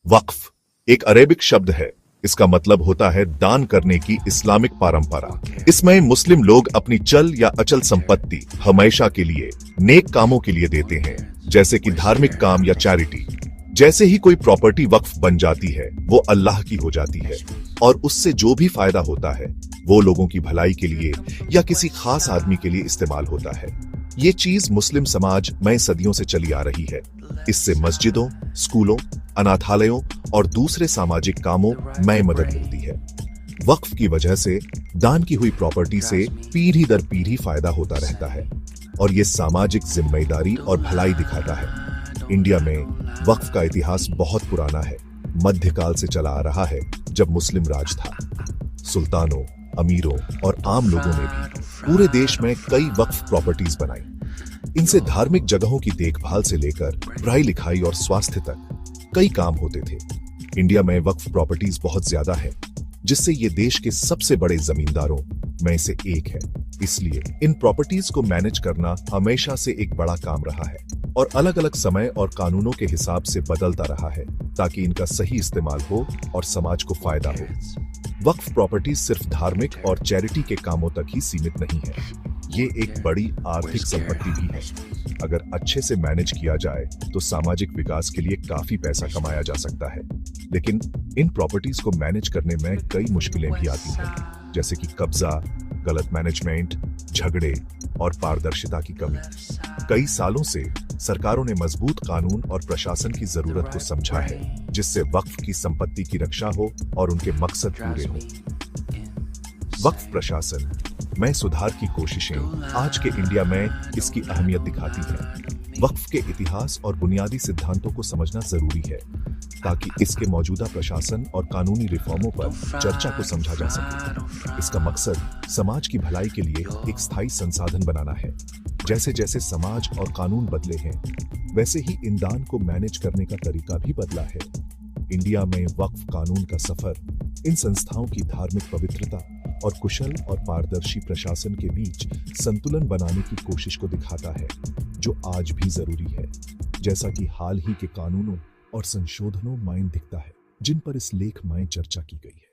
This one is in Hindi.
वक्फ एक अरेबिक शब्द है। इसका मतलब होता है दान करने की इस्लामिक परंपरा। इसमें मुस्लिम लोग अपनी चल या अचल संपत्ति हमेशा के लिए नेक कामों के लिए देते हैं, जैसे कि धार्मिक काम या चैरिटी। जैसे ही कोई प्रॉपर्टी वक्फ बन जाती है वो अल्लाह की हो जाती है और उससे जो भी फायदा होता है वो लोगों की भलाई के लिए या किसी खास आदमी के लिए इस्तेमाल होता है। ये चीज मुस्लिम समाज में सदियों से चली आ रही है। इससे मस्जिदों, स्कूलों, अनाथालयों और दूसरे सामाजिक कामों में मदद मिलती है। वक्फ की वजह से दान की हुई प्रॉपर्टी से पीढ़ी दर पीढ़ी फायदा होता रहता है और ये सामाजिक जिम्मेदारी और भलाई दिखाता है। इंडिया में वक्फ का इतिहास बहुत पुराना है। मध्यकाल से चला आ रहा है, जब मुस्लिम राज था। सुल्तानों, अमीरों और आम लोगों ने भी पूरे देश में कई वक्फ प्रॉपर्टीज बनाई। इनसे धार्मिक जगहों की देखभाल से लेकर पढ़ाई लिखाई और स्वास्थ्य तक कई काम होते थे। इंडिया में वक्फ प्रॉपर्टीज बहुत ज्यादा है, जिससे ये देश के सबसे बड़े जमींदारों में से एक है। इसलिए इन प्रॉपर्टीज को मैनेज करना हमेशा से एक बड़ा काम रहा है और अलग अलग समय और कानूनों के हिसाब से बदलता रहा है, ताकि इनका सही इस्तेमाल हो और समाज को फायदा हो। वक्फ प्रॉपर्टीज सिर्फ धार्मिक और चैरिटी के कामों तक ही सीमित नहीं है। ये एक बड़ी आर्थिक संपत्ति भी है। अगर अच्छे से मैनेज किया जाए तो सामाजिक विकास के लिए काफी पैसा कमाया जा सकता है। लेकिन इन प्रॉपर्टीज को मैनेज करने में कई मुश्किलें भी आती हैं, जैसे कि कब्जा, गलत मैनेजमेंट, झगड़े और पारदर्शिता की कमी। कई सालों से सरकारों ने मजबूत कानून और प्रशासन की जरूरत को समझा है, जिससे वक्फ की संपत्ति की रक्षा हो और उनके मकसद पूरे हों। वक्फ प्रशासन में सुधार की कोशिशें आज के इंडिया में इसकी अहमियत दिखाती हैं। वक्फ के इतिहास और बुनियादी सिद्धांतों को समझना जरूरी है, ताकि इसके मौजूदा प्रशासन और कानूनी रिफॉर्मों पर चर्चा को समझा जा सके। इसका मकसद समाज की भलाई के लिए एक स्थायी संसाधन बनाना है। जैसे जैसे समाज और कानून बदले हैं, वैसे ही इन दान को मैनेज करने का तरीका भी बदला है। इंडिया में वक्फ कानून का सफर इन संस्थाओं की धार्मिक पवित्रता और कुशल और पारदर्शी प्रशासन के बीच संतुलन बनाने की कोशिश को दिखाता है, जो आज भी जरूरी है, जैसा कि हाल ही के कानूनों और संशोधनों में दिखता है, जिन पर इस लेख में चर्चा की गई है।